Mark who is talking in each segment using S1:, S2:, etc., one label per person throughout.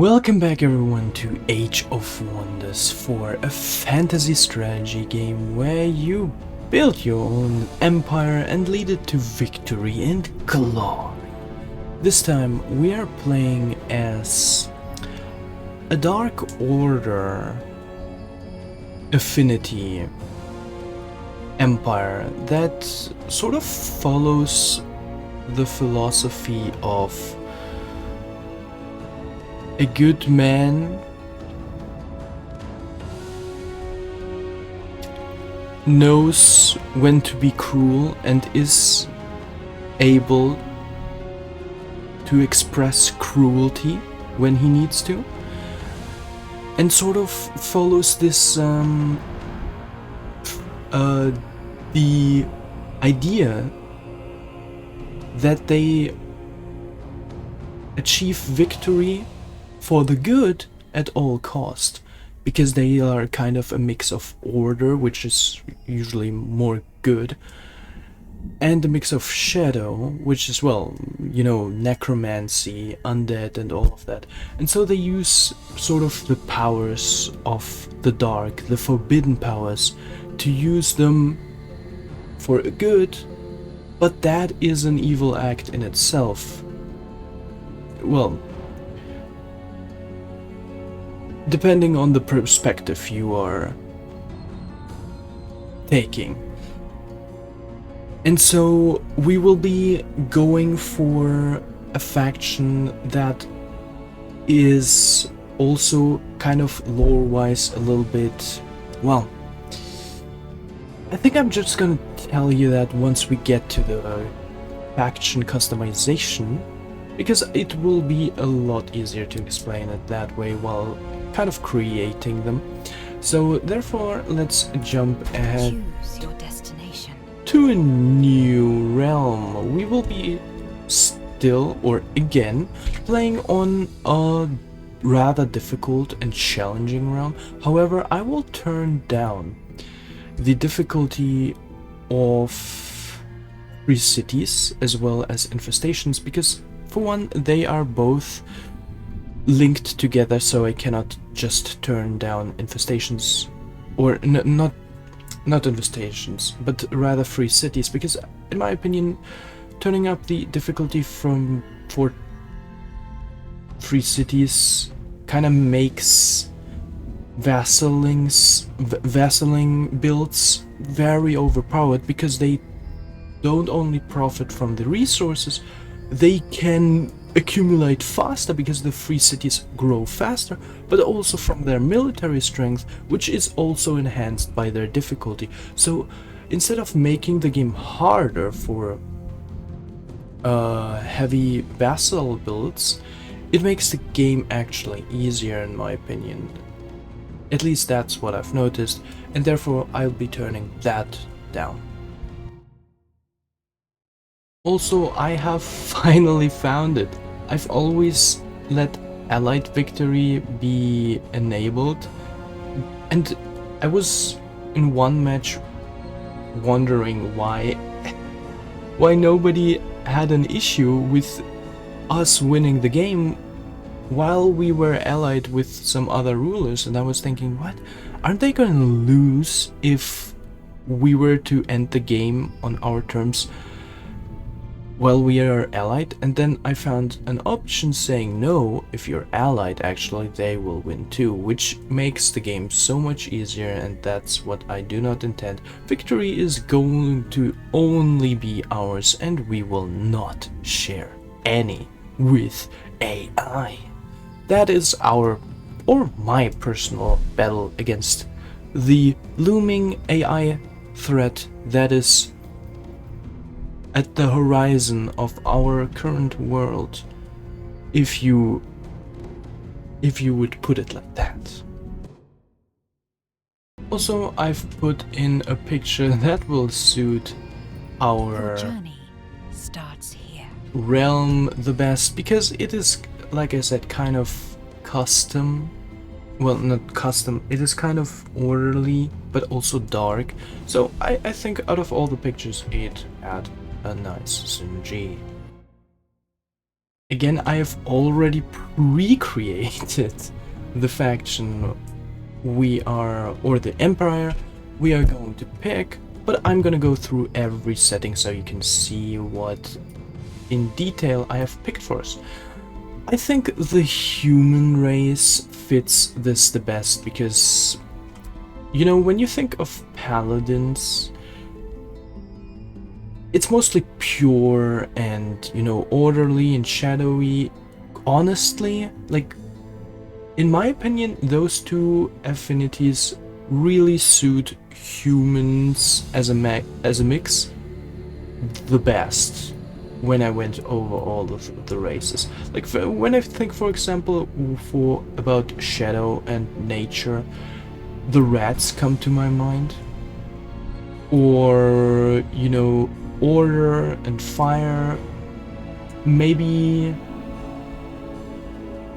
S1: Welcome back everyone to Age of Wonders, for a fantasy strategy game where you build your own empire and lead it to victory and glory. This time we are playing as a Dark Order affinity empire that sort of follows the philosophy of a good man knows when to be cruel and is able to express cruelty when he needs to, and sort of follows this the idea that they achieve victory for the good at all cost, because they are kind of a mix of order, which is usually more good, and a mix of shadow, which is, well, you know, necromancy, undead and all of that. And so they use sort of the powers of the dark, the forbidden powers, to use them for a good, but that is an evil act in itself. Well, depending on the perspective you are taking. And so we will be going for a faction that is also kind of lore-wise a little bit, well, I think I'm just gonna tell you that once we get to the faction customization, because it will be a lot easier to explain it that way while kind of creating them. So therefore, let's jump ahead.
S2: Choose your destination.
S1: To a new realm. We will be still, or again, playing on a rather difficult and challenging realm. However, I will turn down the difficulty of free cities as well as infestations, because for one, they are both linked together, so I cannot just turn down infestations, or not infestations, but rather free cities, because in my opinion, turning up the difficulty for free cities kind of makes vassalling builds very overpowered, because they don't only profit from the resources, they can accumulate faster because the free cities grow faster, but also from their military strength, which is also enhanced by their difficulty. So instead of making the game harder for heavy vassal builds, it makes the game actually easier, in my opinion. At least that's what I've noticed, and therefore I'll be turning that down. Also, I have finally found it. I've always let allied victory be enabled, and I was in one match wondering why nobody had an issue with us winning the game while we were allied with some other rulers, and I was thinking, what? Aren't they going to lose if we were to end the game on our terms while we are allied? And then I found an option saying no, if you're allied, actually they will win too, which makes the game so much easier, and that's what I do not intend. Victory is going to only be ours, and we will not share any with AI. That is our, or my personal battle against the looming AI threat that is at the horizon of our current world, if you would put it like that. Also, I've put in a picture that will suit our
S2: journey starts here.
S1: realm the best, because it is, like I said, kind of custom. Well, not custom, it is kind of orderly, but also dark. So I think out of all the pictures, it had a nice synergy. Again, I have already pre-created the faction we are, or the empire we are going to pick, but I'm gonna go through every setting so you can see what in detail I have picked for us. I think the human race fits this the best because, you know, when you think of paladins, it's mostly pure and, you know, orderly and shadowy. Honestly, like, in my opinion, those two affinities really suit humans as a mix the best when I went over all of the races. Like when I think, for example, about shadow and nature, the rats come to my mind, or, you know, order and fire. Maybe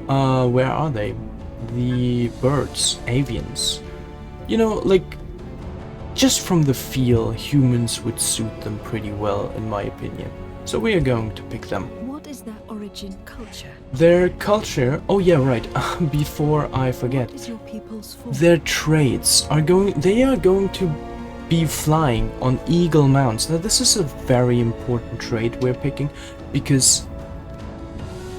S1: where are they? The birds, avians. You know, like, just from the feel, humans would suit them pretty well, in my opinion. So we are going to pick them.
S2: What is their origin culture?
S1: Their culture, oh yeah, right, before I forget,
S2: What is your people's form?
S1: their traits are they are going to be flying on eagle mounts. Now this is a very important trait we're picking because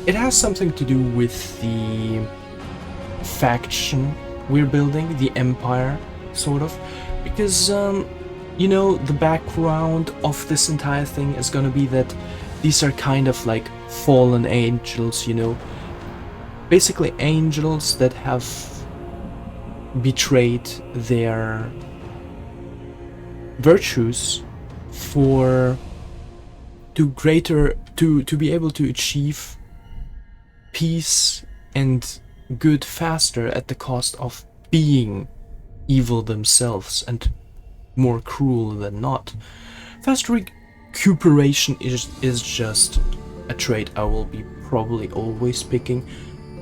S1: it has something to do with the faction we're building, the empire, sort of, because you know, the background of this entire thing is gonna be that these are kind of like fallen angels, you know, basically angels that have betrayed their virtues for to be able to achieve peace and good faster at the cost of being evil themselves and more cruel than not. Fast recuperation is just a trait I will be probably always picking,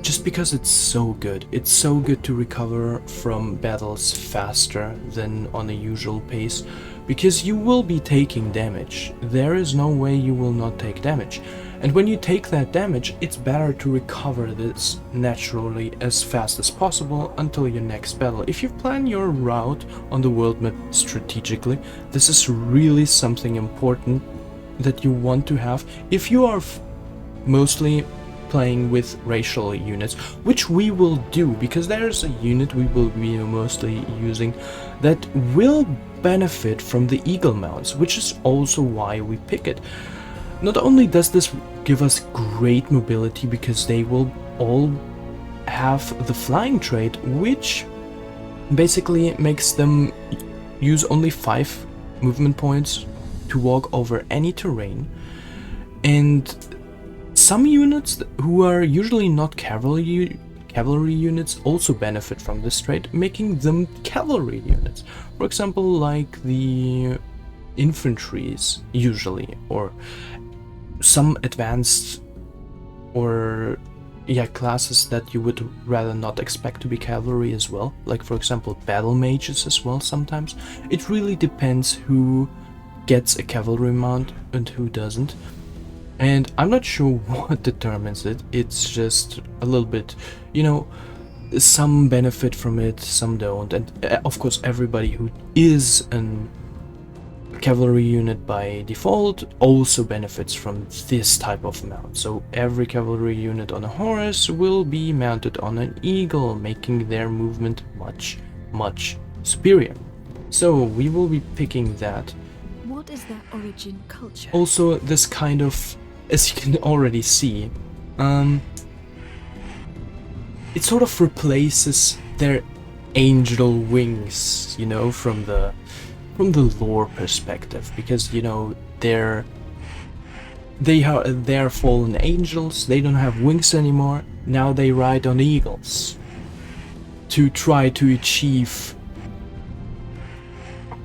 S1: just because it's so good. It's so good to recover from battles faster than on a usual pace, because you will be taking damage. There is no way you will not take damage. And when you take that damage, it's better to recover this naturally as fast as possible until your next battle. If you plan your route on the world map strategically, this is really something important that you want to have if you are mostly playing with racial units, which we will do, because there's a unit we will be mostly using that will benefit from the eagle mounts, which is also why we pick it. Not only does this give us great mobility, because they will all have the flying trait, which basically makes them use only 5 movement points to walk over any terrain, and some units who are usually not cavalry units also benefit from this trait, making them cavalry units. For example, like the infantries usually, or some advanced or classes that you would rather not expect to be cavalry as well, like for example battle mages as well. Sometimes it really depends who gets a cavalry mount and who doesn't, and I'm not sure what determines it. It's just a little bit, you know, some benefit from it, some don't, and of course everybody who is an cavalry unit by default also benefits from this type of mount. So every cavalry unit on a horse will be mounted on an eagle, making their movement much superior. So we will be picking that.
S2: What is their origin culture?
S1: Also, this kind of, as you can already see, it sort of replaces their angel wings, you know, from the lore perspective, because, you know, they're fallen angels. They don't have wings anymore. Now they ride on eagles to try to achieve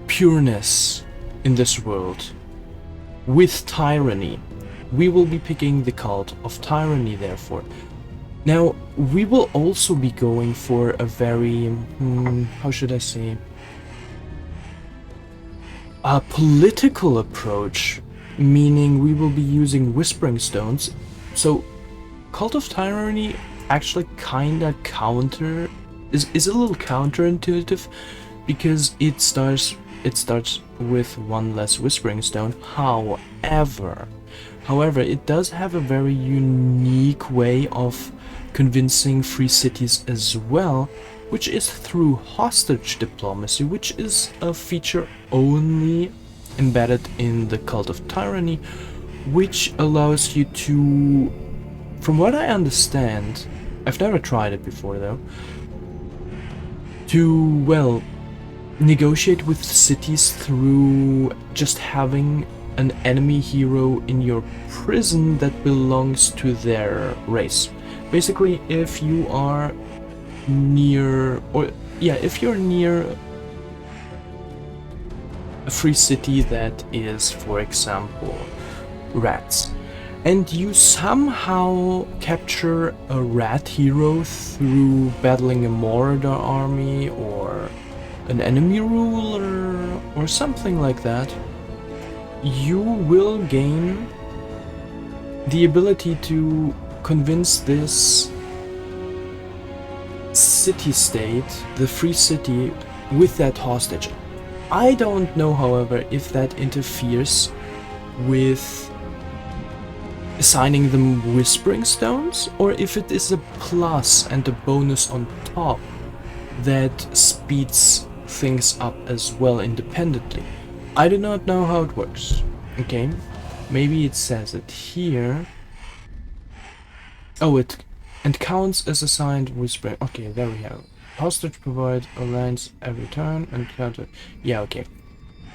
S1: pureness in this world with tyranny. We will be picking the cult of tyranny, therefore. Now we will also be going for a very how should I say, a political approach, meaning we will be using whispering stones. So Cult of Tyranny actually kinda is a little counterintuitive because it starts with one less Whispering Stone. However, it does have a very unique way of convincing free cities as well, which is through hostage diplomacy, which is a feature only embedded in the Cult of Tyranny, which allows you to, from what I understand, I've never tried it before though, to, well, negotiate with cities through just having an enemy hero in your prison that belongs to their race. Basically, if you are near, if you're near a free city that is, for example, rats, and you somehow capture a rat hero through battling a Mordor army or an enemy ruler or something like that, you will gain the ability to convince this city-state, the free city, with that hostage. I don't know, however, if that interferes with assigning them Whispering Stones, or if it is a plus and a bonus on top that speeds things up as well independently. I do not know how it works. Okay, maybe it says it here. Oh, it counts as assigned Whispering. Okay, there we have. Hostage provide alliance every turn and counter. Yeah, okay.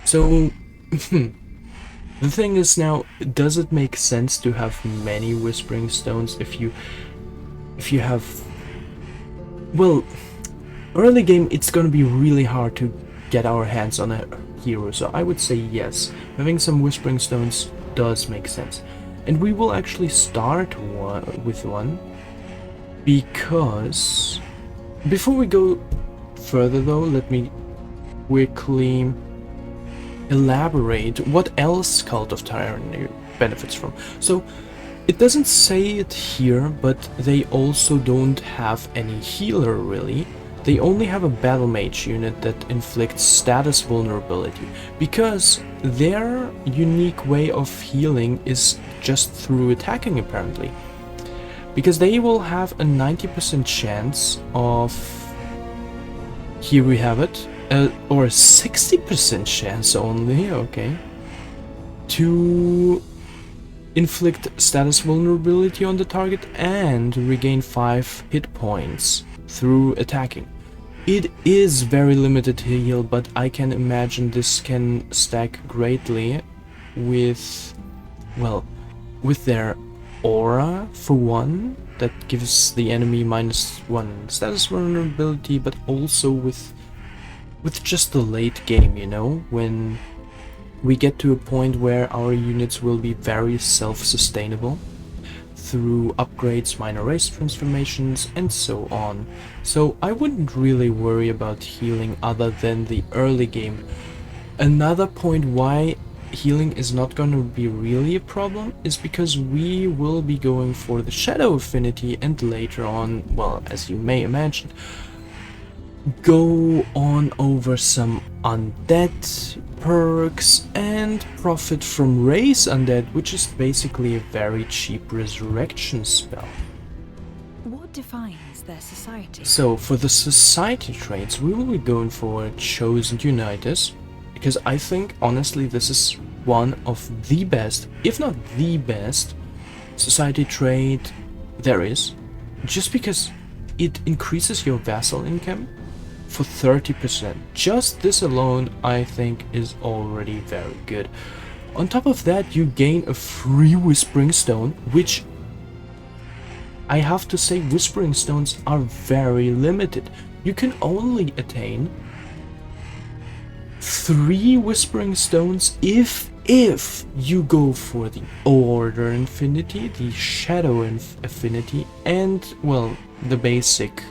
S1: So the thing is now, does it make sense to have many Whispering Stones if you have, well, early game it's gonna be really hard to get our hands on a hero, so I would say yes, having some Whispering Stones does make sense. And we will actually start with one, because before we go further though, let me quickly elaborate what else Cult of Tyranny benefits from. So it doesn't say it here, but they also don't have any healer really. They only have a battle mage unit that inflicts status vulnerability, because their unique way of healing is just through attacking apparently. Because they will have a 90% chance of, here we have it, or a 60% chance only, okay, to inflict status vulnerability on the target and regain 5 hit points through attacking. It is very limited heal, but I can imagine this can stack greatly with, well, with their aura for one, that gives the enemy -1 status vulnerability, but also with just the late game, you know, when we get to a point where our units will be very self-sustainable through upgrades, minor race transformations, and so on. So I wouldn't really worry about healing other than the early game. Another point why healing is not going to be really a problem is because we will be going for the shadow affinity, and later on, well, as you may imagine, go on over some undead perks and profit from raise undead, which is basically a very cheap resurrection spell.
S2: What defines their society?
S1: So for the society traits, we will be going for Chosen Unitas, because I think honestly this is one of the best, if not the best, society trait there is, just because it increases your vassal income for 30%. Just this alone, I think, is already very good. On top of that, you gain a free Whispering Stone, which I have to say, Whispering Stones are very limited. You can only attain 3 Whispering Stones if you go for the Order Infinity, the Shadow Affinity, and, well, the basic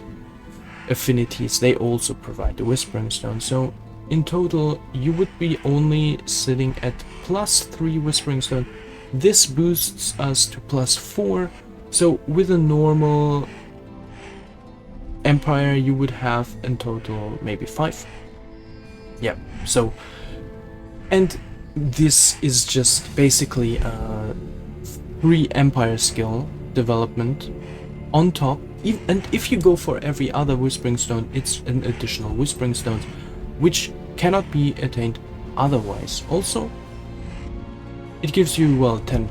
S1: affinities. They also provide the Whispering Stone. So in total, you would be only sitting at +3 Whispering Stone. This boosts us to +4, So with a normal empire, you would have in total maybe 5. Yeah, so, and this is just basically a free empire skill development on top. And if you go for every other Whispering Stone, it's an additional Whispering Stones, which cannot be attained otherwise. Also, it gives you, well, 10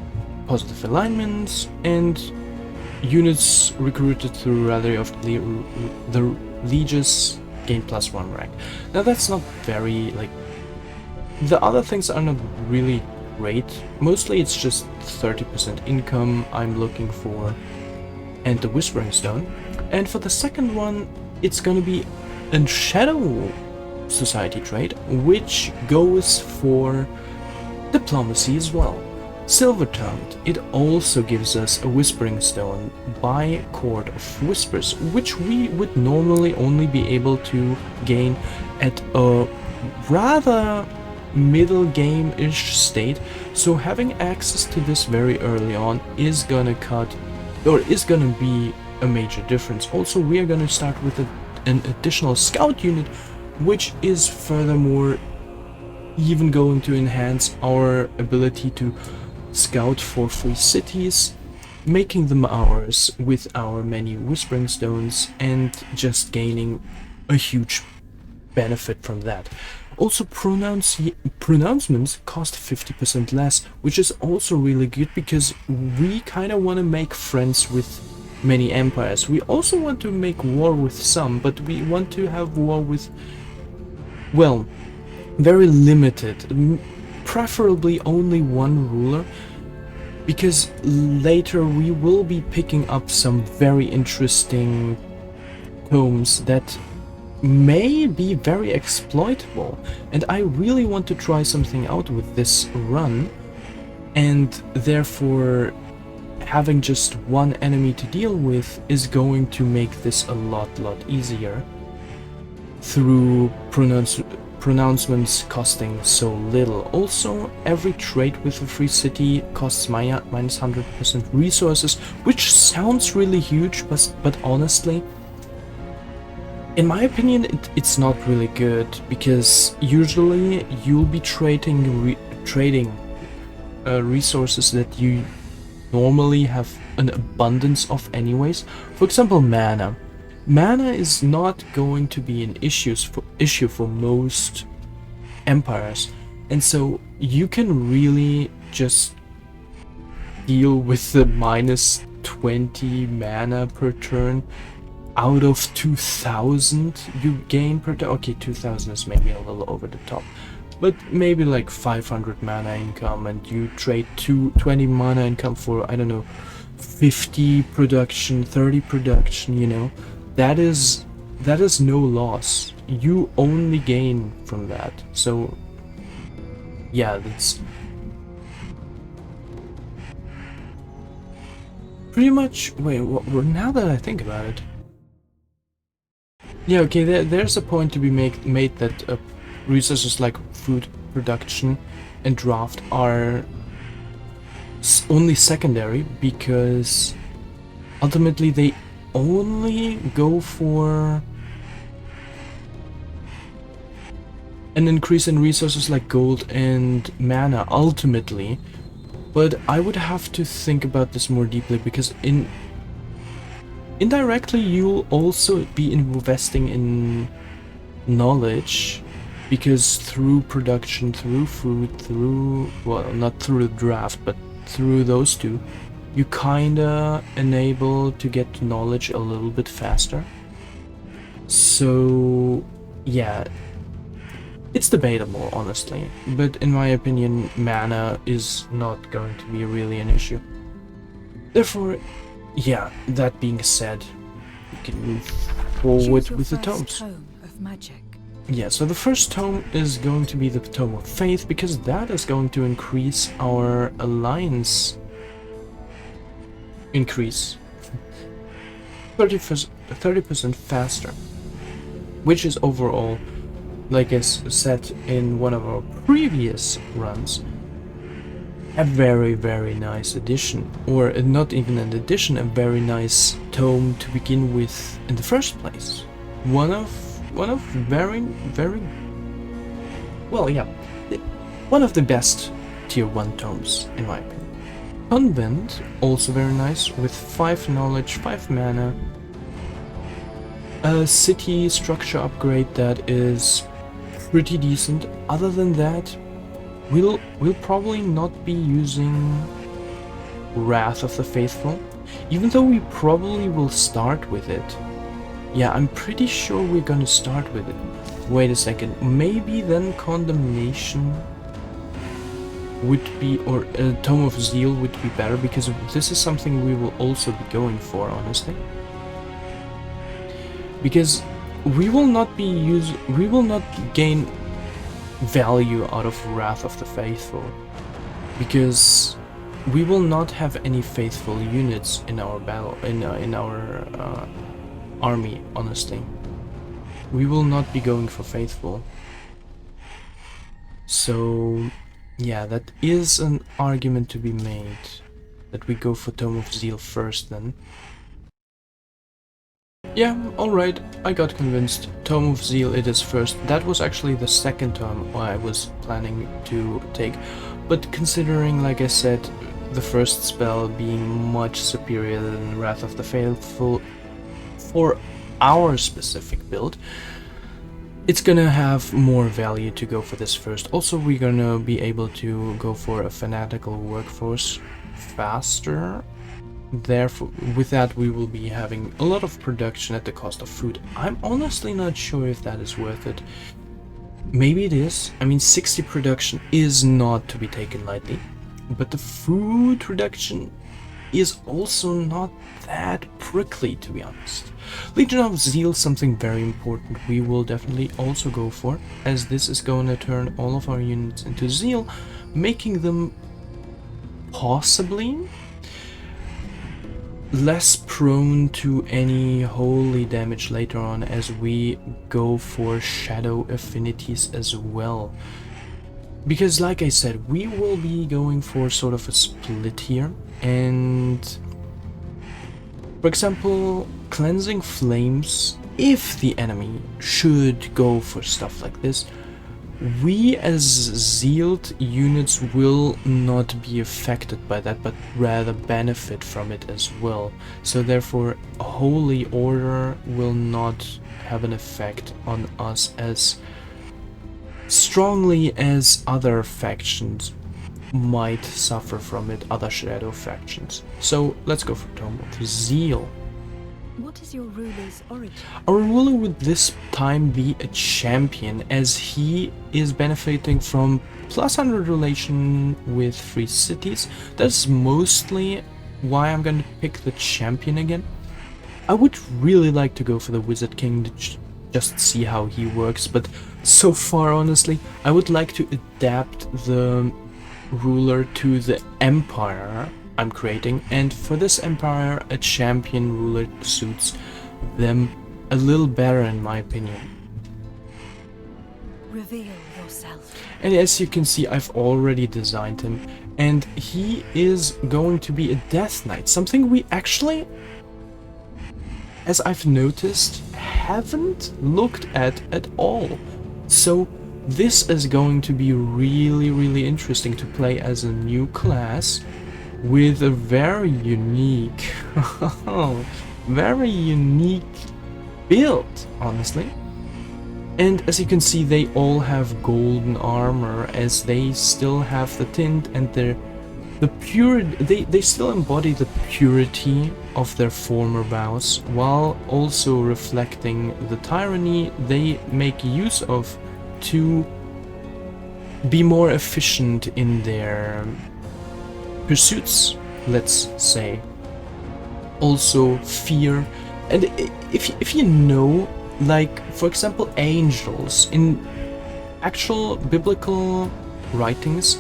S1: positive alignments, and units recruited through Rally of the Lieges gain +1 rank. Now that's not very, like, the other things are not really great. Mostly it's just 30% income I'm looking for, and the Whispering Stone. And for the second one, it's gonna be a Shadow Society trait, which goes for diplomacy as well. Silver-tongued, it also gives us a Whispering Stone by Court of Whispers, which we would normally only be able to gain at a rather middle game-ish state, so having access to this very early on is gonna be a major difference. Also, we are gonna start with an additional scout unit, which is furthermore even going to enhance our ability to scout for free cities, making them ours with our many Whispering Stones, and just gaining a huge benefit from that. Also, pronouncements cost 50% less, which is also really good because we kind of want to make friends with many empires. We also want to make war with some, but we want to have war with, well, very limited, preferably only one ruler, because later we will be picking up some very interesting tomes that may be very exploitable, and I really want to try something out with this run, and therefore having just one enemy to deal with is going to make this a lot easier through pronouncements costing so little. Also, every trait with a free city costs minus 100% resources, which sounds really huge, but honestly, in my opinion, it's not really good, because usually you'll be trading resources that you normally have an abundance of anyways. For example, mana. Mana is not going to be an issue for most empires, and so you can really just deal with the minus 20 mana per turn out of 2000 you gain per turn. Okay, 2000 is maybe a little over the top, but maybe like 500 mana income, and you trade 20 mana income for, I don't know, 50 production, 30 production, you know. That is no loss. You only gain from that. So yeah, that's pretty much. Wait, now that I think about it, yeah, okay, there's a point to be made that resources like food production and draft are only secondary, because ultimately they only go for an increase in resources like gold and mana ultimately. But I would have to think about this more deeply, because indirectly you'll also be investing in knowledge, because through production, through food, through, well, not through the draft, but through those two, you kinda enable to get knowledge a little bit faster. So yeah, it's debatable, honestly, but in my opinion, mana is not going to be really an issue. Therefore, yeah, that being said, we can move forward with the tomes.
S2: Tome of magic.
S1: Yeah, so the first tome is going to be the Tome of Faith, because that is going to increase our alliance increase 30% faster, which is overall, like I said in one of our previous runs, a very, very nice addition, or not even an addition, a very nice tome to begin with in the first place. One of very, very, well, yeah, one of the best tier 1 tomes in my opinion. Convent, also very nice, with 5 knowledge, 5 mana, a city structure upgrade that is pretty decent. Other than that, we'll probably not be using Wrath of the Faithful, even though we probably will start with it. Yeah, I'm pretty sure we're gonna start with it. Wait a second, maybe then Condemnation would be, or Tome of Zeal would be better, because this is something we will also be going for, honestly. Because we will not gain value out of Wrath of the Faithful, because we will not have any faithful units in our battle, in our army, honestly. We will not be going for faithful. So yeah, that is an argument to be made, that we go for Tome of Zeal first then. Yeah, alright, I got convinced. Tome of Zeal it is first. That was actually the second tome I was planning to take, but considering, like I said, the first spell being much superior than Wrath of the Faithful for our specific build, it's gonna have more value to go for this first. Also, we're gonna be able to go for a fanatical workforce faster. Therefore, with that, we will be having a lot of production at the cost of food. I'm honestly not sure if that is worth it. Maybe it is. I mean, 60 production is not to be taken lightly, but the food reduction is also not that prickly, to be honest. Legion of Zeal, something very important we will definitely also go for, as this is going to turn all of our units into Zeal, making them possibly less prone to any holy damage later on, as we go for shadow affinities as well. Because like I said, we will be going for sort of a split here, and for example, cleansing flames, if the enemy should go for stuff like this, we as Zealed units will not be affected by that, but rather benefit from it as well. So therefore, Holy Order will not have an effect on us as strongly as other factions might suffer from it, other shadow factions. So let's go for Tome of Zeal.
S2: What is your ruler's origin?
S1: Our ruler would this time be a champion, as he is benefiting from +100 relation with free cities. That's mostly why I'm going to pick the champion again. I would really like to go for the Wizard King to just see how he works, but so far, honestly, I would like to adapt the ruler to the empire I'm creating, and for this empire a champion ruler suits them a little better in my opinion.
S2: Reveal yourself.
S1: And as you can see, I've already designed him, and he is going to be a Death Knight, something we actually, as I've noticed, haven't looked at all. So this is going to be really interesting to play as a new class with a very unique build, honestly. And as you can see, they all have golden armor, as they still have the tint and the purity. They still embody the purity of their former vows, while also reflecting the tyranny they make use of to be more efficient in their pursuits, let's say. Also fear, and if you know, like for example, angels in actual biblical writings,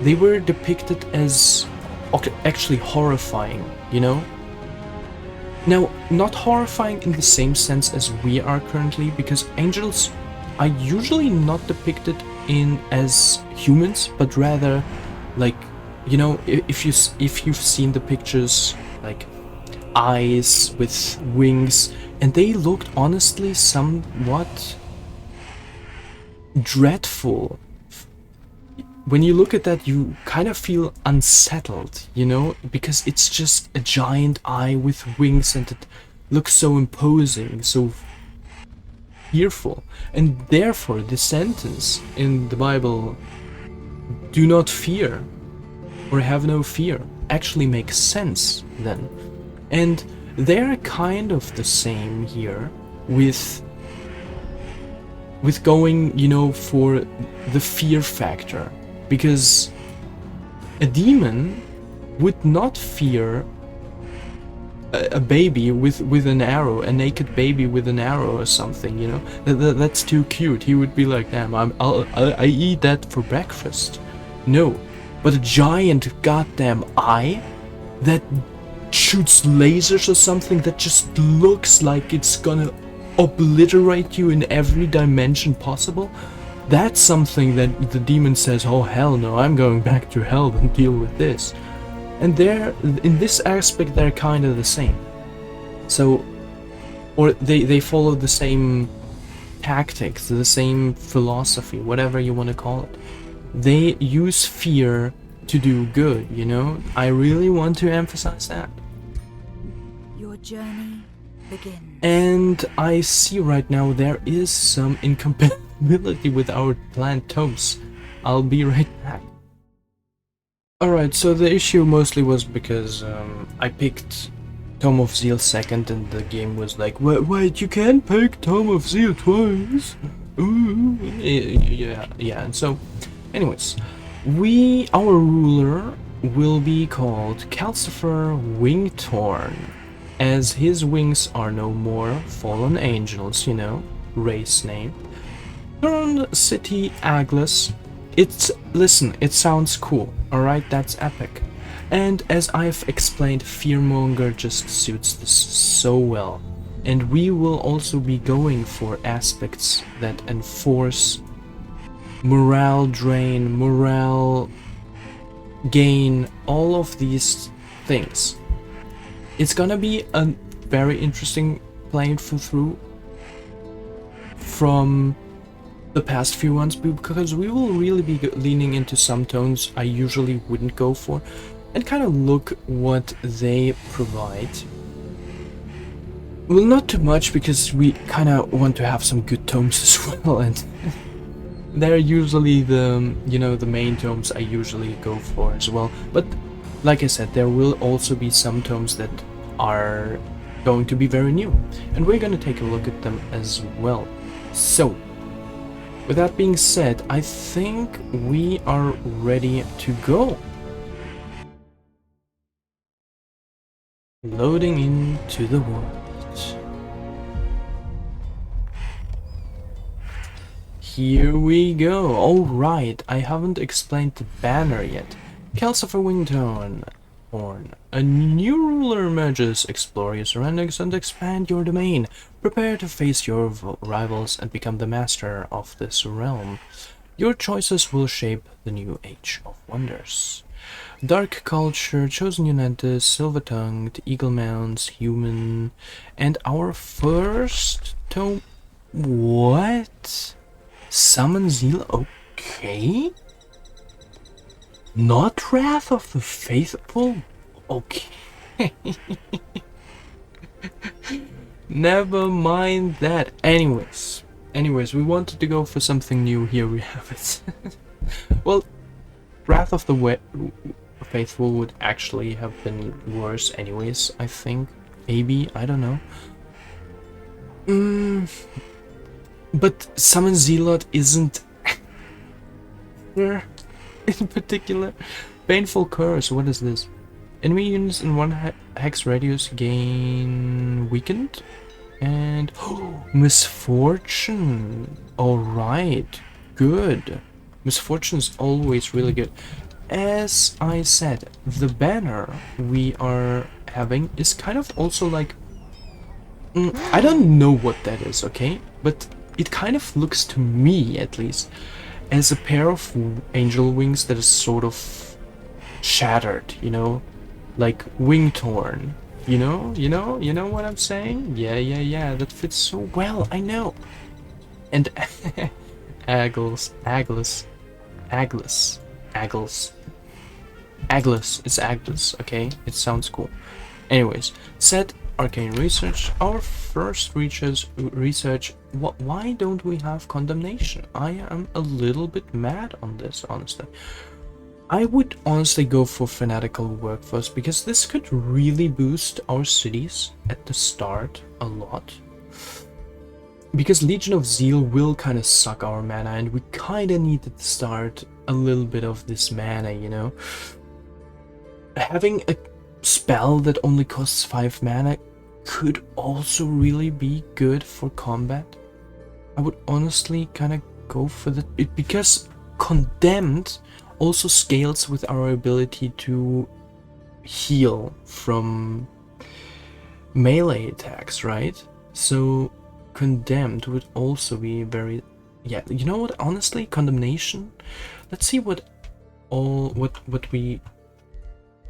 S1: they were depicted as actually horrifying, you know. Now, not horrifying in the same sense as we are currently, because angels are usually not depicted in as humans, but rather like you know, if you've seen the pictures, like eyes with wings, and they looked honestly somewhat dreadful. When you look at that, you kind of feel unsettled, you know, because it's just a giant eye with wings and it looks so imposing, so fearful. And therefore, the sentence in the Bible, do not fear or have no fear, actually makes sense then. And they're kind of the same here with going, you know, for the fear factor, because a demon would not fear a baby with an arrow, a naked baby with an arrow or something, you know. That's too cute. He would be like, damn, I eat that for breakfast. No, but a giant goddamn eye that shoots lasers or something that just looks like it's gonna obliterate you in every dimension possible. That's something that the demon says, oh hell no, I'm going back to hell and deal with this. And they're, in this aspect, they're kind of the same. So, or they follow the same tactics, the same philosophy, whatever you want to call it. They use fear to do good, you know? I really want to emphasize that.
S2: Your journey begins.
S1: And I see right now there is some incompatibility with our planned tomes. I'll be right back. Alright, so the issue mostly was because I picked Tome of Zeal second and the game was like, wait, you can't pick Tome of Zeal twice? Ooh. Yeah, and so, anyways, our ruler will be called Calcifer Wingtorn, as his wings are no more fallen angels, you know, race name. Turn City Aglas. Listen, it sounds cool, alright, that's epic. And as I've explained, Fearmonger just suits this so well. And we will also be going for aspects that enforce morale drain, morale gain, all of these things. It's gonna be a very interesting playing through from the past few ones, because we will really be leaning into some tones I usually wouldn't go for and kind of look what they provide. Well, not too much, because we kind of want to have some good tomes as well, and they're usually the, you know, the main tomes I usually go for as well. But like I said, there will also be some tomes that are going to be very new, and we're going to take a look at them as well. So with that being said, I think we are ready to go. Loading into the world. Here we go. Alright, I haven't explained the banner yet. Calcifer Wingtorn. A new ruler emerges. Explore your surroundings and expand your domain. Prepare to face your rivals and become the master of this realm. Your choices will shape the new age of wonders. Dark Culture, Chosen United, Silver-Tongued, Eagle Mounts, Human, and our first tome. What? Summon Zeal? Okay. Not Wrath of the Faithful? Okay. Never mind that. Anyways, we wanted to go for something new. Here we have it. Well, Wrath of the Faithful would actually have been worse anyways, I think. Maybe, I don't know. But Summon Zealot isn't in particular. Painful Curse, what is this? Enemy units in one hex radius gain weakened. And Misfortune. Alright, good. Misfortune is always really good. As I said, the banner we are having is kind of also like... I don't know what that is, okay? But it kind of looks to me, at least, as a pair of angel wings that is sort of shattered, you know, like wing torn. You know what I'm saying? Yeah, that fits so well, I know. And Agles, Agles, Agles, Agles, it's Agles, okay? It sounds cool. Anyways, said arcane research, our first research, why don't we have condemnation? I am a little bit mad on this, honestly. I would honestly go for fanatical workforce because this could really boost our cities at the start a lot. Because Legion of Zeal will kind of suck our mana, and we kind of need to start a little bit of this mana, you know? Having a spell that only costs 5 mana could also really be good for combat. I would honestly kind of go for that, because Condemned also scales with our ability to heal from melee attacks, right? So Condemned would also be very... Yeah, you know what, honestly, Condemnation? Let's see what we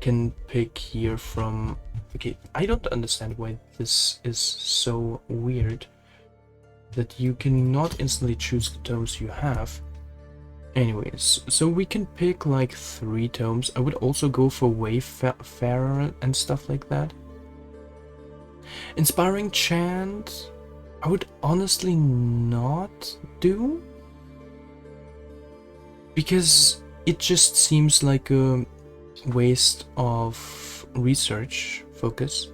S1: can pick here from... Okay, I don't understand why this is so weird, that you cannot instantly choose the tomes you have. Anyways, so we can pick like 3 tomes. I would also go for Wayfarer and stuff like that. Inspiring Chant, I would honestly not do, because it just seems like a waste of research focus.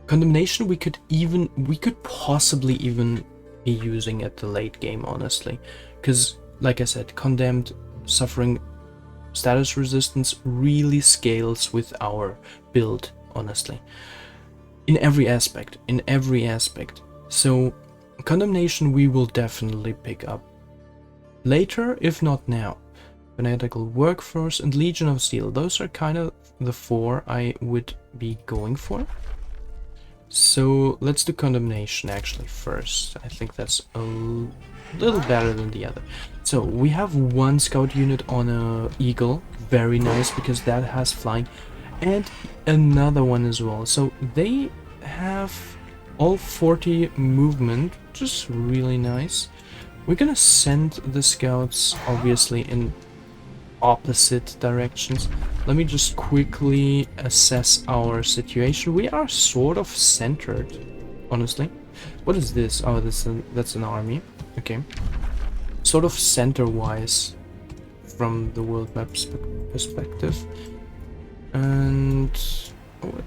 S1: Condemnation we could possibly even be using at the late game, honestly, because like I said, Condemned suffering status resistance really scales with our build, honestly, in every aspect. So Condemnation we will definitely pick up later, if not now. Fanatical Workforce and Legion of Steel, those are kind of the 4 I would be going for. So let's do Condemnation actually first. I think that's a little better than the other. So we have 1 scout unit on a eagle, very nice, because that has flying, and another one as well. So they have all 40 movement, which is really nice. We're gonna send the scouts obviously in opposite directions. Let me just quickly assess our situation. We are sort of centered, honestly. What is this? Oh, that's an army. Okay. Sort of center-wise from the world map perspective. And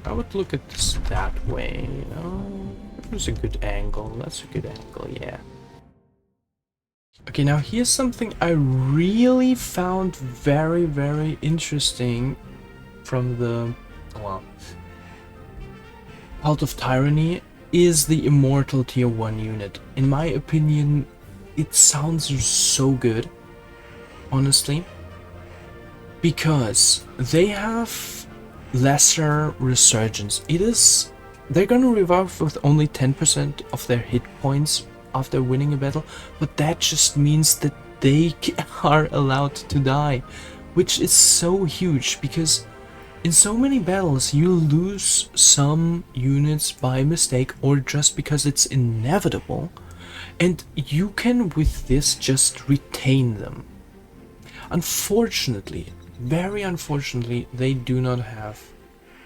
S1: I would look at this that way. Oh, that's a good angle. That's a good angle, yeah. Okay, now here's something I really found very, very interesting from the, well, Cult of Tyranny, is the Immortal Tier 1 unit. In my opinion, it sounds so good, honestly, because they have lesser resurgence. They're gonna revive with only 10% of their hit points after winning a battle, but that just means that they are allowed to die, which is so huge, because in so many battles you lose some units by mistake or just because it's inevitable, and you can with this just retain them. Unfortunately, very unfortunately, they do not have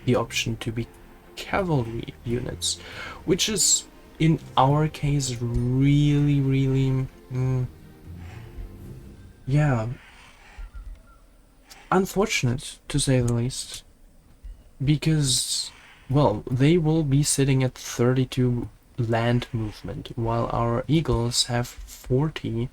S1: the option to be cavalry units, which is in our case really yeah, unfortunate to say the least, because, well, they will be sitting at 32 land movement while our eagles have 40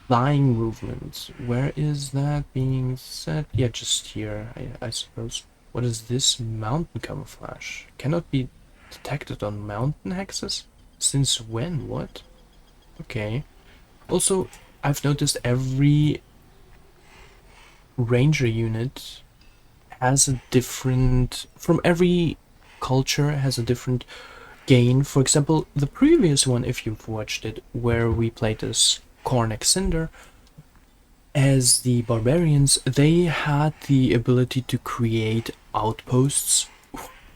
S1: flying movement. Where is that being set? Yeah, just here, I suppose. What is this? Mountain camouflage cannot be detected on mountain hexes? Since when? What? Okay. Also, I've noticed every ranger unit has a different... From every culture has a different gain. For example, the previous one, if you've watched it, where we played as Cornac Cinder, as the barbarians, they had the ability to create outposts,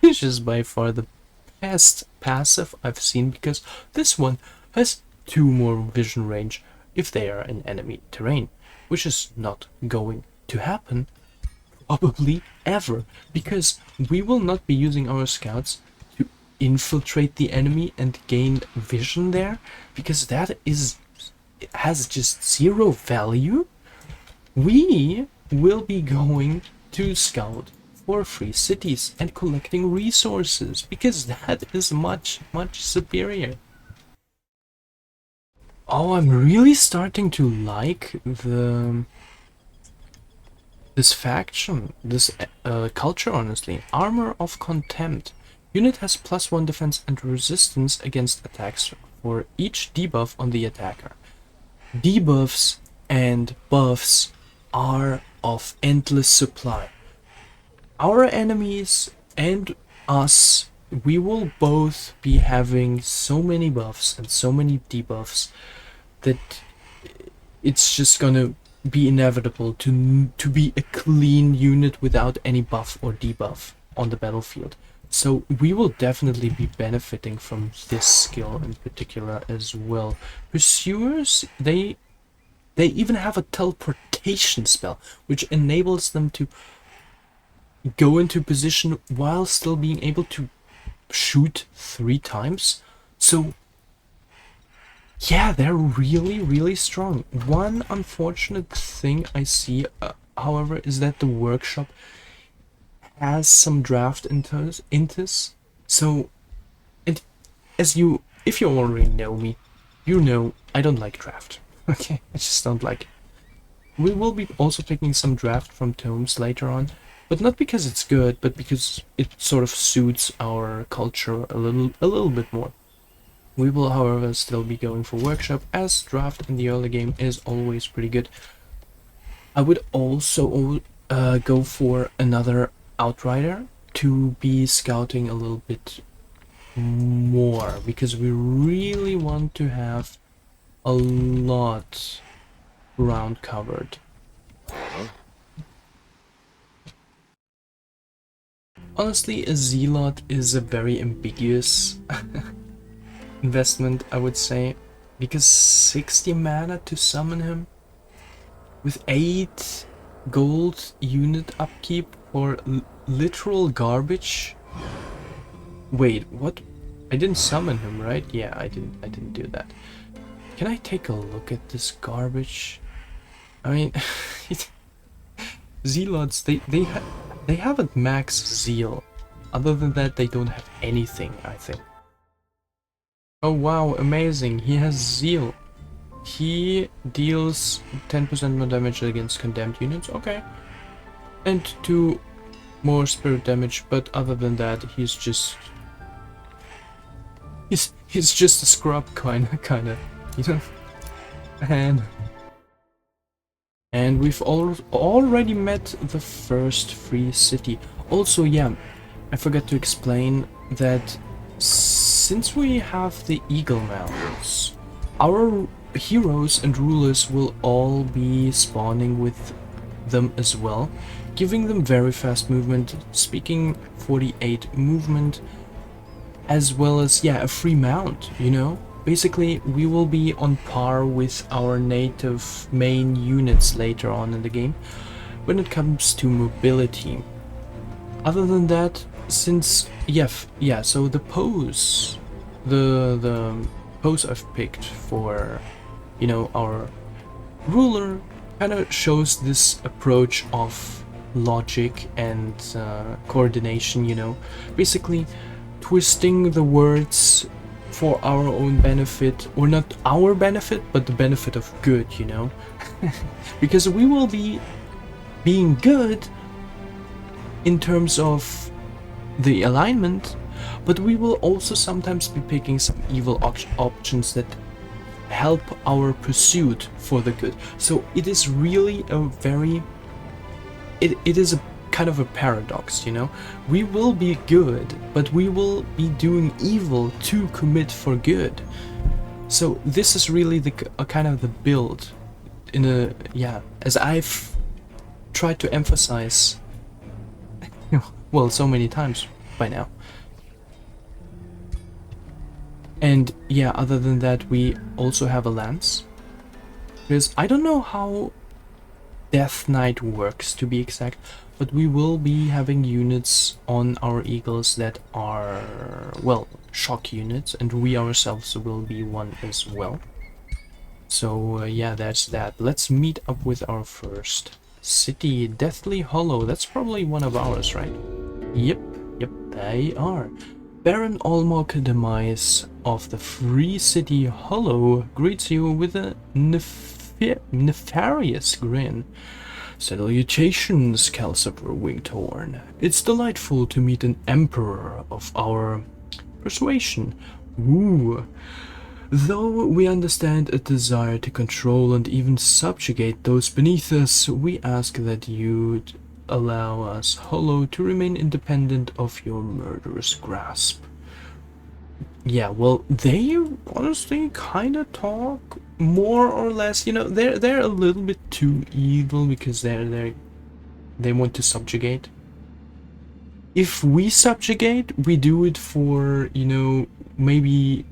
S1: which is by far the best passive I've seen, because this one has 2 more vision range if they are in enemy terrain, which is not going to happen probably ever, because we will not be using our scouts to infiltrate the enemy and gain vision there, because that has just 0 value. We will be going to scout for free cities and collecting resources, because that is much superior. Oh, I'm really starting to like this faction, this culture, honestly. Armor of Contempt. Unit has +1 defense and resistance against attacks for each debuff on the attacker. Debuffs and buffs are of endless supply. Our enemies and us, we will both be having so many buffs and so many debuffs that it's just gonna be inevitable to be a clean unit without any buff or debuff on the battlefield. So we will definitely be benefiting from this skill in particular as well. Pursuers, they even have a teleportation spell, which enables them to go into position while still being able to shoot 3 times. So yeah, they're really strong. One unfortunate thing I see, however, is that the workshop has some draft intus. So, and if you already know me, you know I don't like draft. Okay, I just don't like it. We will be also taking some draft from tomes later on, but not because it's good, but because it sort of suits our culture a little bit more. We will, however, still be going for workshop, as draft in the early game is always pretty good. I would also go for another outrider to be scouting a little bit more, because we really want to have a lot ground covered. Honestly, a zealot is a very ambiguous investment, I would say, because 60 mana to summon him with 8 gold unit upkeep for literal garbage. Wait, what? I didn't summon him, right? Yeah, I didn't do that. Can I take a look at this garbage? I mean, zealots, they haven't max zeal. Other than that, they don't have anything, I think. Oh wow, amazing, he has zeal. He deals 10% more damage against condemned units, okay. And 2 more spirit damage, but other than that, he's just a scrub kinda, you know? And we've already met the first free city. Also, yeah, I forgot to explain that since we have the Eagle Mountains, our heroes and rulers will all be spawning with them as well, giving them very fast movement, speaking 48 movement, as well as, yeah, a free mount, you know? Basically, we will be on par with our native main units later on in the game when it comes to mobility. Other than that, since yeah, so the pose I've picked for, you know, our ruler kind of shows this approach of logic and coordination, you know, basically twisting the words for our own benefit, or not our benefit, but the benefit of good, you know. Because we will be being good in terms of the alignment, but we will also sometimes be picking some evil options that help our pursuit for the good. So it is really a very it is a kind of a paradox, you know. We will be good, but we will be doing evil to commit for good. So this is really the kind of the build in a, yeah, as I've tried to emphasize, well, so many times by now. And yeah, other than that, we also have a lance. Because I don't know how Death Knight works, to be exact, but we will be having units on our eagles that are, well, shock units, and we ourselves will be one as well. So yeah, that's that. Let's meet up with our first city, Deathly Hollow. That's probably one of ours, right? Yep, yep, they are. Baron Olmok Demise of the Free City Hollow greets you with a nefarious grin. Salutations, Calcifer Wingthorn. It's delightful to meet an emperor of our persuasion. Ooh. Though we understand a desire to control and even subjugate those beneath us, we ask that you'd allow us, Hollow, to remain independent of your murderous grasp. Yeah, well, they honestly kind of talk more or less. You know, they're a little bit too evil because they want to subjugate. If we subjugate, we do it for, you know, maybe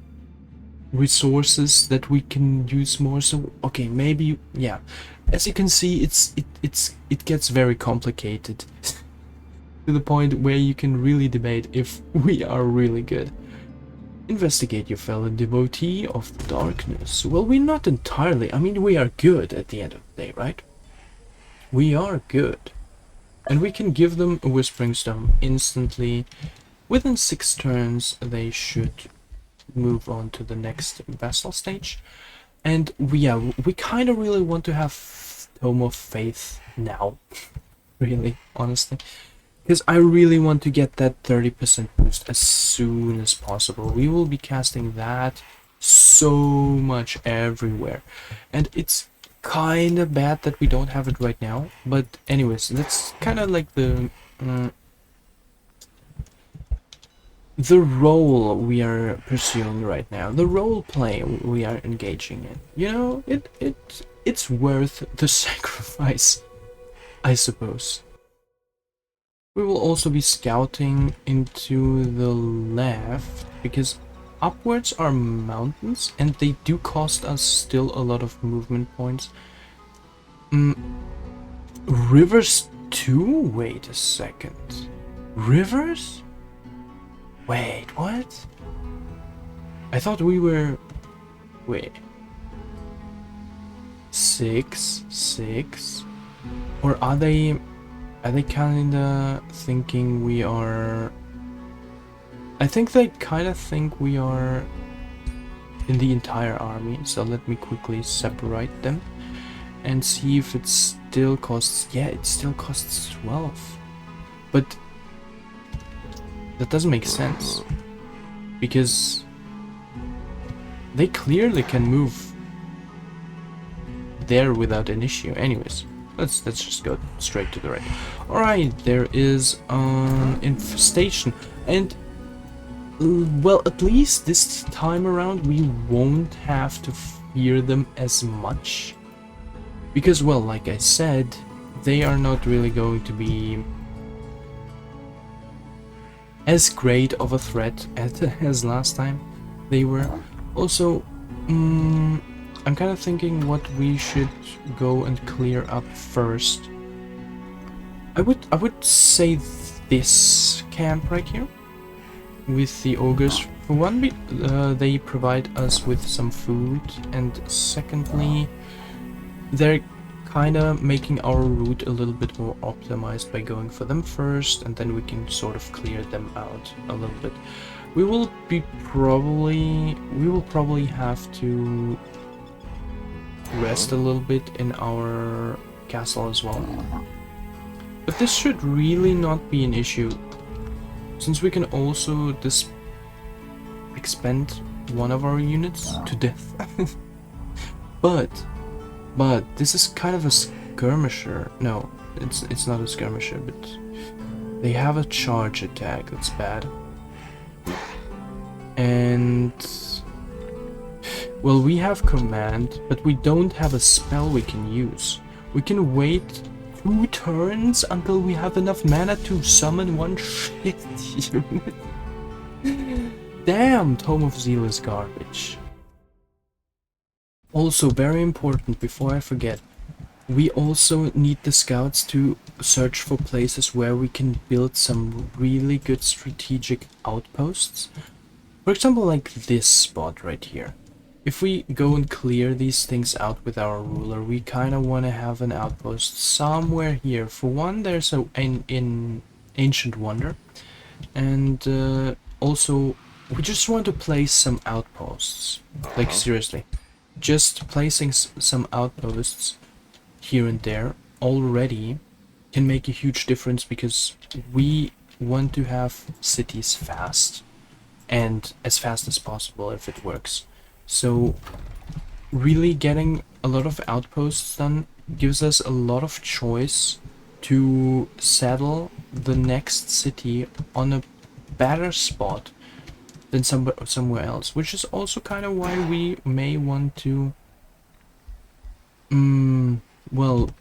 S1: resources that we can use more. So okay, maybe, yeah, as you can see, it gets very complicated to the point where you can really debate if we are really good. Investigate your fellow devotee of the darkness. Well, we're not entirely, I mean, we are good at the end of the day, right? We are good, and we can give them a Whispering Stone instantly. Within 6 turns they should move on to the next Vassal stage. And we kind of really want to have Tome of Faith now. Really, honestly. Because I really want to get that 30% boost as soon as possible. We will be casting that so much everywhere. And it's kind of bad that we don't have it right now. But anyways, that's kind of like the role we are pursuing right now, the role play we are engaging in. You know, it's worth the sacrifice, I suppose. We will also be scouting into the left because upwards are mountains and they do cost us still a lot of movement points. Rivers too? Wait a second. Rivers? Wait, what? I thought we were... Wait. 6? Or are they kinda thinking we are... I think they kinda think we are in the entire army, so let me quickly separate them and see if it still costs... Yeah, it still costs 12. But that doesn't make sense, because they clearly can move there without an issue. Anyways, let's just go straight to the right. Alright, there is an infestation, and well, at least this time around we won't have to fear them as much, because, well, like I said, they are not really going to be as great of a threat as last time they were. Also, I'm kind of thinking what we should go and clear up first. I would say this camp right here with the ogres. For one, they provide us with some food, and secondly, they're kind of making our route a little bit more optimized by going for them first, and then we can sort of clear them out a little bit. We will probably have to rest a little bit in our castle as well. But this should really not be an issue, since we can also expend one of our units to death. But this is kind of a skirmisher. No, it's not a skirmisher, but they have a charge attack. That's bad. And Well, we have command, but we don't have a spell we can use. We can wait 2 turns until we have enough mana to summon one shit unit. Damn, Tome of Zeal is garbage. Also, very important, before I forget, we also need the scouts to search for places where we can build some really good strategic outposts. For example, like this spot right here. If we go and clear these things out with our ruler, we kind of want to have an outpost somewhere here. For one, there's in Ancient Wonder, and also we just want to place some outposts. Like seriously, just placing some outposts here and there already can make a huge difference, because we want to have cities fast, and as fast as possible if it works. So really getting a lot of outposts done gives us a lot of choice to settle the next city on a better spot than somewhere else, which is also kind of why we may want to well,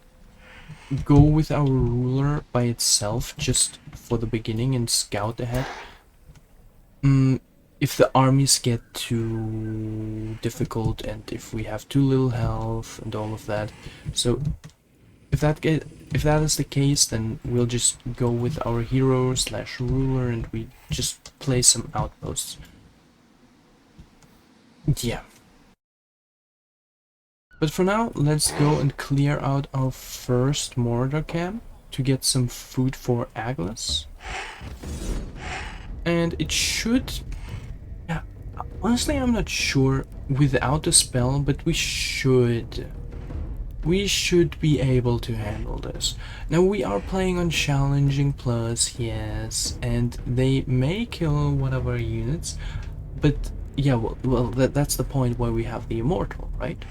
S1: go with our ruler by itself just for the beginning and scout ahead. If the armies get too difficult and if we have too little health and all of that. So if that is the case, then we'll just go with our hero / ruler and we just place some outposts. Yeah. But for now, let's go and clear out our first mortar camp to get some food for Agnes. And it should... Yeah, honestly, I'm not sure without the spell, but we should be able to handle this. Now, we are playing on Challenging Plus, yes, and they may kill one of our units, but yeah, well that's the point why we have the Immortal, right?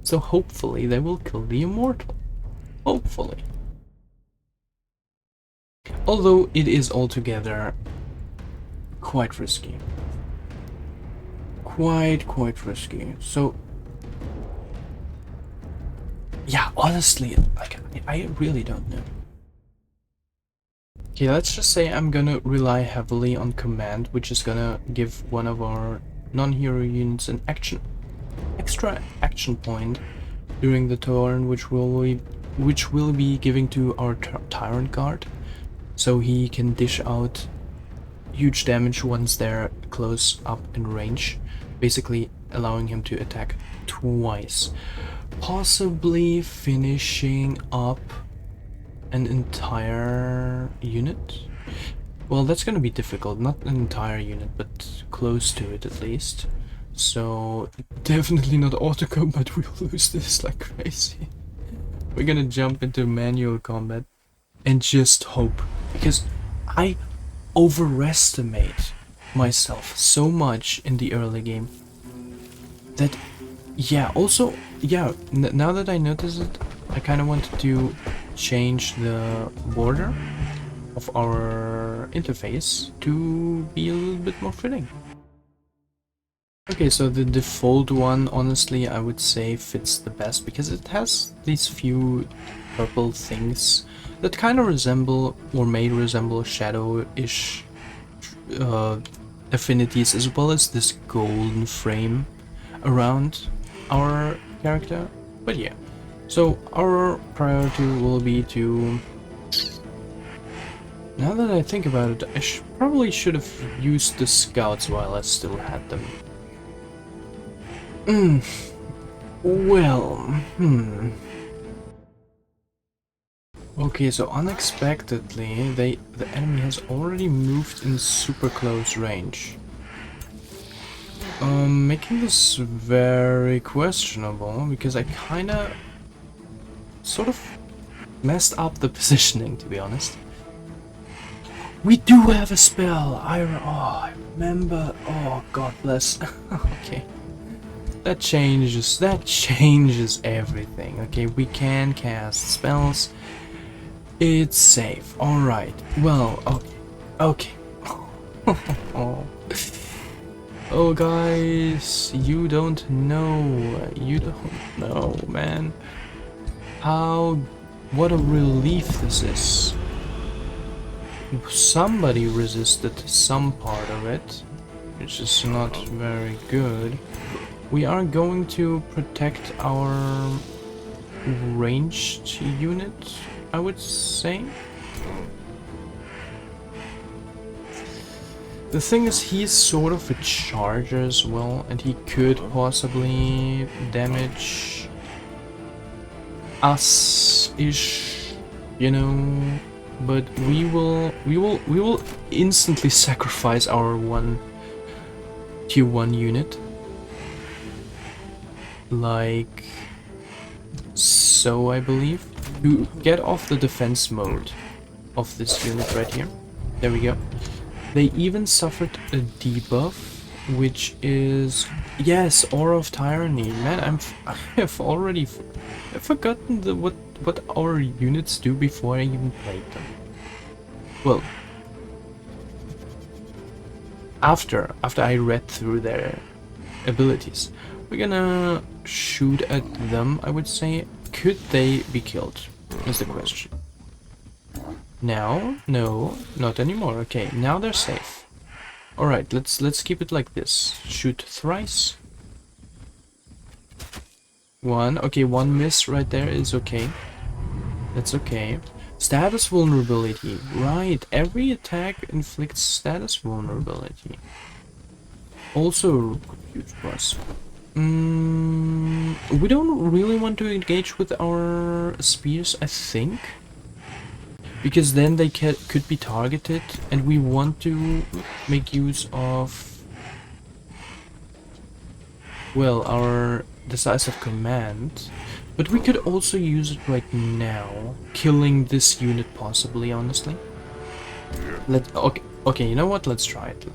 S1: So hopefully they will kill the Immortal. Hopefully. Although it is altogether quite risky. Quite risky. So yeah, honestly, like I really don't know. Okay, let's just say I'm gonna rely heavily on command, which is gonna give one of our non-hero units an extra action point during the turn, which will be giving to our Tyrant Guard, so he can dish out huge damage once they're close up in range, basically allowing him to attack twice, possibly finishing up an entire unit. Well, that's gonna be difficult, not an entire unit, but close to it at least. So definitely not auto combat, we'll lose this like crazy. We're gonna jump into manual combat and just hope, because I overestimate myself so much in the early game that, yeah, also, yeah, now that I notice it, I kind of wanted to change the border of our interface to be a little bit more fitting. Okay, so the default one, honestly, I would say fits the best because it has these few purple things that kind of resemble, or may resemble, shadow-ish affinities, as well as this golden frame around our character. But yeah, so our priority will be to... Now that I think about it, I probably should have used the scouts while I still had them. Okay, so unexpectedly, the enemy has already moved in super close range. Making this very questionable, because I kinda sort of messed up the positioning, to be honest. We do have a spell! I remember. Oh, God bless. Okay. That changes everything. Okay, we can cast spells. It's safe. Alright. Well, okay. Oh. Oh guys, you don't know. You don't know, man. How... What a relief this is. Somebody resisted some part of it, which is not very good. We are going to protect our ranged unit, I would say. The thing is, he's sort of a charger as well, and he could possibly damage us-ish, you know. But we will instantly sacrifice our one tier 1 unit. Like so, I believe. To get off the defense mode of this unit right here. There we go. They even suffered a debuff, which is... Yes, Aura of Tyranny. Man, I have already forgotten what our units do before I even played them. Well, after I read through their abilities, we're gonna shoot at them, I would say. Could they be killed? Is the question. Now? No, not anymore. Okay, now they're safe. Alright, let's keep it like this. Shoot thrice. One. Okay, one miss right there is okay. That's okay. Status vulnerability. Right, every attack inflicts status vulnerability. Also huge plus. We don't really want to engage with our spears, I think. Because then they could be targeted, and we want to make use of, well, our decisive command. But we could also use it right now, killing this unit possibly, honestly. Okay, you know what? Let's try it.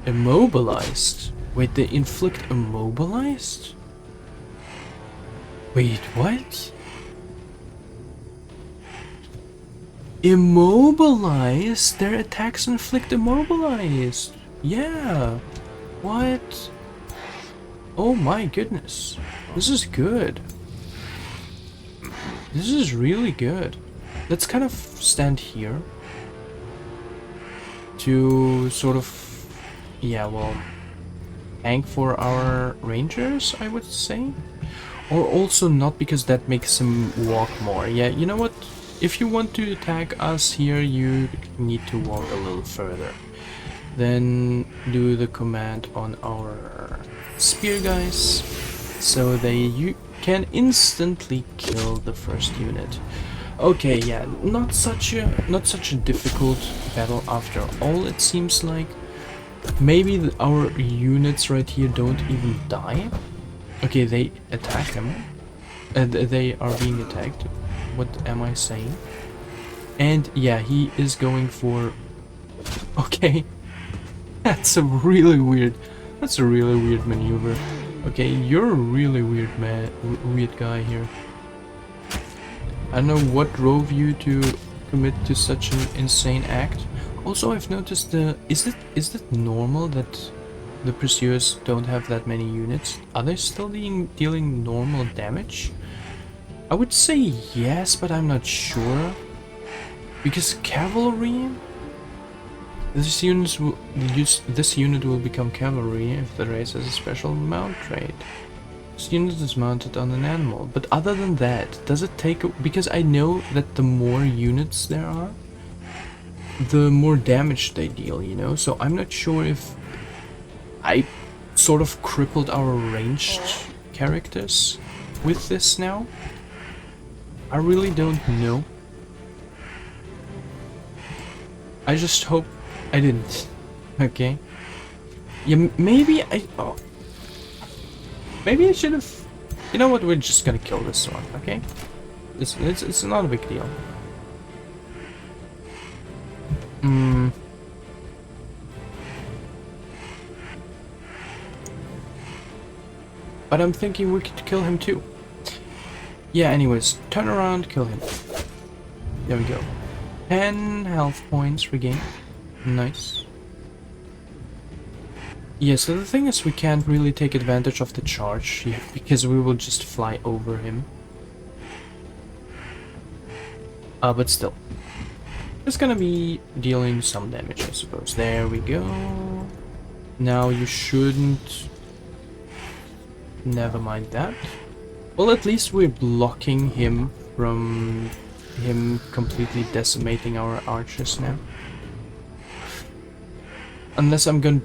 S1: Immobilized? Wait, they inflict immobilized? Wait, what? Immobilized? Their attacks inflict immobilized. Yeah. What? Oh my goodness. This is good. This is really good. Let's kind of stand here. To sort of... Yeah, well... tank for our rangers, I would say. Or also not, because that makes them walk more. Yeah, you know what? If you want to attack us here, you need to walk a little further. Then do the command on our spear guys, so you can instantly kill the first unit. Okay, yeah, not such a difficult battle after all, it seems like. Maybe our units right here don't even die. Okay, they attack him. They are being attacked. What am I saying? And yeah, he is going for... Okay. That's a really weird maneuver. Okay, you're a really weird guy here. I don't know what drove you to commit to such an insane act. Also, I've noticed is it normal that the pursuers don't have that many units? Are they still dealing normal damage? I would say yes, but I'm not sure. Because cavalry, this unit will become cavalry if the race has a special mount trait. This unit is mounted on an animal, but other than that, does it take... Because I know that the more units there are, the more damage they deal, you know? So I'm not sure if I sort of crippled our ranged characters with this now. I really don't know. I just hope I didn't. Okay. Yeah, maybe I... Oh. Maybe I should have... You know what, we're just gonna kill this one, okay? It's not a big deal. But I'm thinking we could kill him too. Yeah, anyways, turn around, kill him. There we go. 10 health points regained. Nice. Yeah, so the thing is we can't really take advantage of the charge here because we will just fly over him. But still. It's gonna be dealing some damage, I suppose. There we go. Now you shouldn't... Never mind that. Well, at least we're blocking him from him completely decimating our archers now. Unless I'm gonna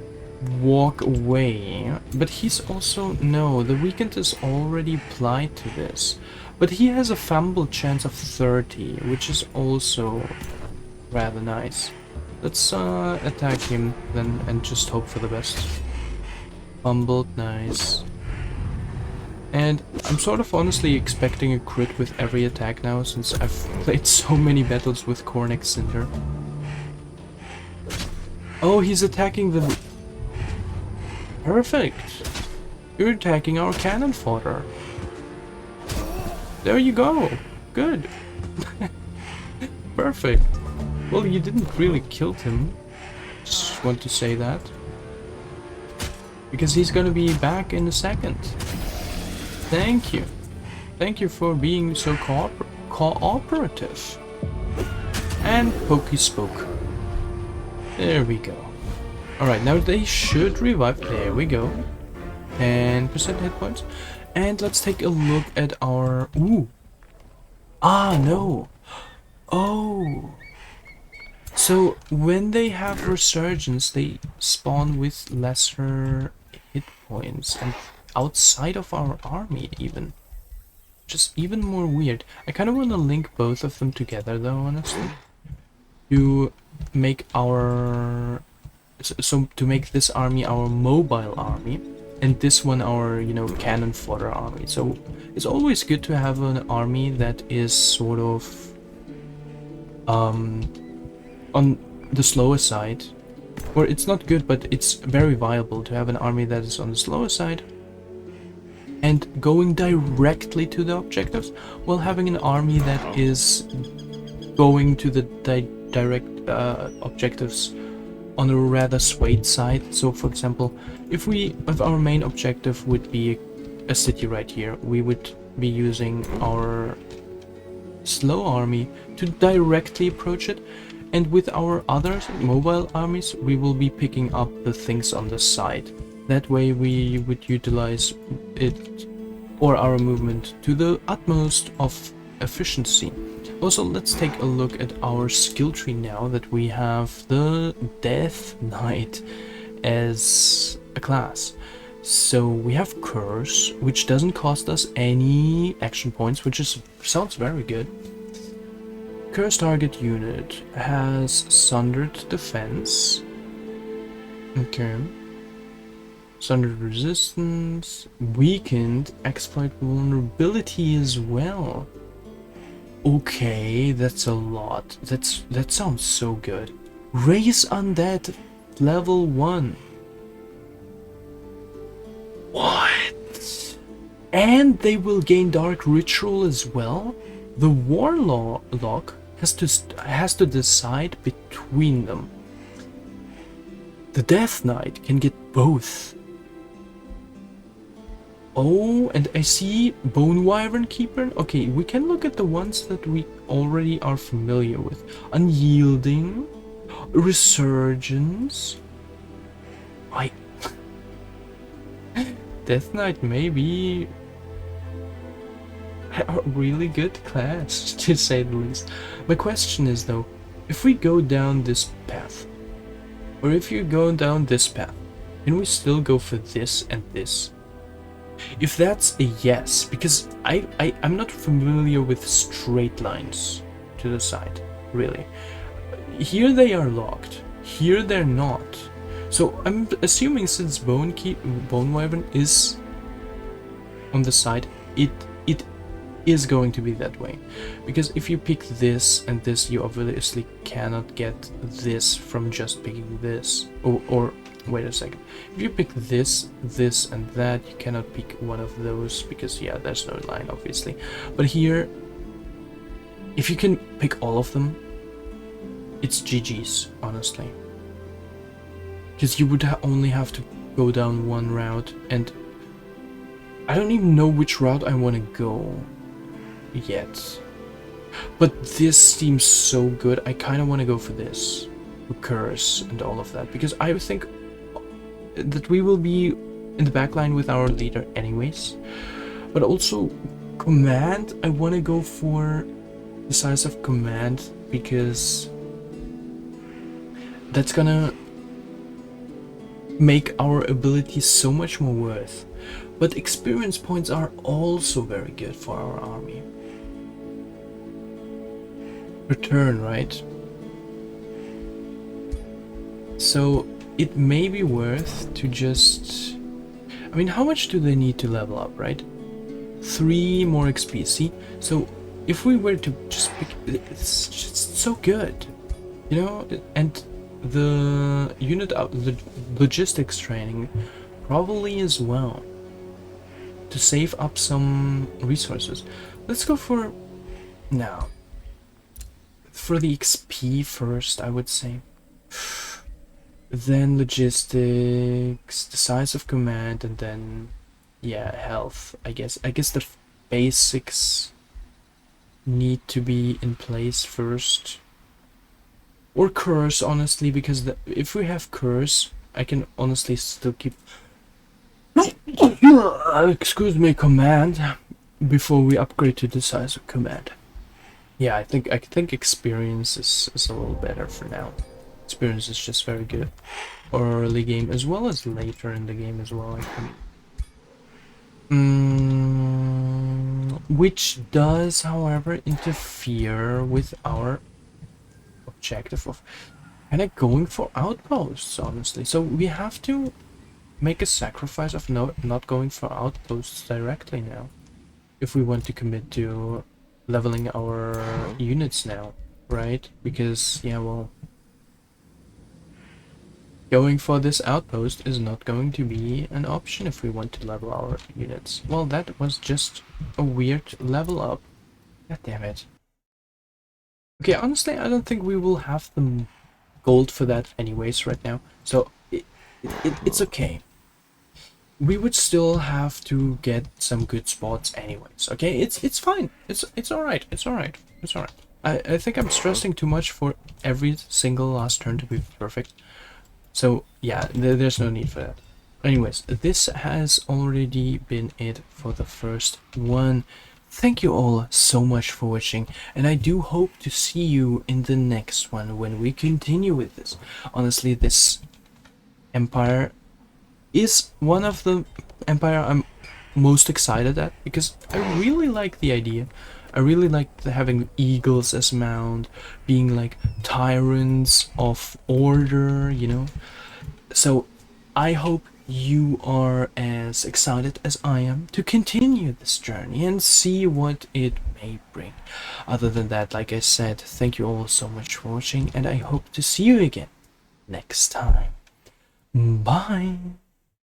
S1: walk away. But he's also... No, the weekend is already applied to this. But he has a fumble chance of 30, which is also rather nice. Let's attack him then and just hope for the best. Fumbled, nice. And I'm sort of honestly expecting a crit with every attack now, since I've played so many battles with Cornex Cinder. Oh, he's attacking the... Perfect! You're attacking our cannon fodder. There you go! Good! Perfect! Well, you didn't really kill him. Just want to say that. Because he's gonna be back in a second. Thank you. Thank you for being so cooperative. And pokey spoke. There we go. Alright, now they should revive. There we go. 10% hit points. And let's take a look at our... Ooh. Ah, no. Oh. So, when they have resurgence, they spawn with lesser hit points. And outside of our army, even. Just even more weird. I kind of want to link both of them together, though, honestly. To make our... So, to make this army our mobile army. And this one our, you know, cannon fodder army. So, it's always good to have an army that is sort of... on the slower side. Or it's not good, but it's very viable to have an army that is on the slower side. And going directly to the objectives, while having an army that is going to the direct objectives on a rather swayed side. So, for example, if our main objective would be a city right here, we would be using our slow army to directly approach it, and with our other mobile armies, we will be picking up the things on the side. That way we would utilize it or our movement to the utmost of efficiency. Also, let's take a look at our skill tree now that we have the Death Knight as a class. So we have Curse, which doesn't cost us any action points, which sounds very good. Curse target unit has Sundered Defense. Okay. Sundered Resistance. Weakened Exploit Vulnerability as well. Okay, that's a lot. That sounds so good. Raise Undead level 1. What? And they will gain Dark Ritual as well? The Warlock has to decide between them. The Death Knight can get both. Oh, and I see Bone Wyvern Keeper. Okay, we can look at the ones that we already are familiar with. Unyielding, Resurgence. Death Knight may be a really good class, to say the least. My question is though, if we go down this path, or if you go down this path, can we still go for this and this? If that's a yes, because I'm not familiar with straight lines to the side, really. Here they are locked, here they're not. So I'm assuming since Bone Wyvern is on the side, it is going to be that way. Because if you pick this and this, you obviously cannot get this from just picking this. Or wait a second. If you pick this, this, and that, you cannot pick one of those because, yeah, there's no line, obviously. But here, if you can pick all of them, it's GG's, honestly. Because you would only have to go down one route, and I don't even know which route I want to go yet. But this seems so good. I kind of want to go for this. Curse and all of that. Because I think that we will be in the backline with our leader anyways. But also, command. I want to go for decisive command. Because that's gonna make our abilities so much more worth. But experience points are also very good for our army. Return, right? So it may be worth to just... I mean, how much do they need to level up, right? 3 more XP, see? So if we were to just pick... It's just so good, you know? And the unit out, the logistics training probably as well, to save up some resources. Let's go for... now. For the XP first, I would say. Then logistics, decisive command, and then, yeah, health. I guess the basics need to be in place first. Or curse, honestly, because if we have curse, I can honestly still keep... excuse me, command, before we upgrade to decisive command. Yeah, I think experience is a little better for now. Experience is just very good. Early game as well as later in the game as well, I think. Which does, however, interfere with our objective of kind of going for outposts, honestly. So we have to make a sacrifice of not going for outposts directly now, if we want to commit to leveling our units now, right? Because, yeah, well, going for this outpost is not going to be an option if we want to level our units. Well, that was just a weird level up. God damn it. Okay, honestly, I don't think we will have the gold for that anyways right now, so it's okay. We would still have to get some good spots anyways, okay? It's fine. It's alright. It's alright. It's alright. I think I'm stressing too much for every single last turn to be perfect. So, yeah, there's no need for that. Anyways, this has already been it for the first one. Thank you all so much for watching, and I do hope to see you in the next one when we continue with this. Honestly, this empire is one of the empire I'm most excited at, because I really like the idea. I really like having eagles as mount, being like tyrants of order, you know. So I hope you are as excited as I am to continue this journey and see what it may bring. Other than that, like I said, thank you all so much for watching, and I hope to see you again next time. Bye!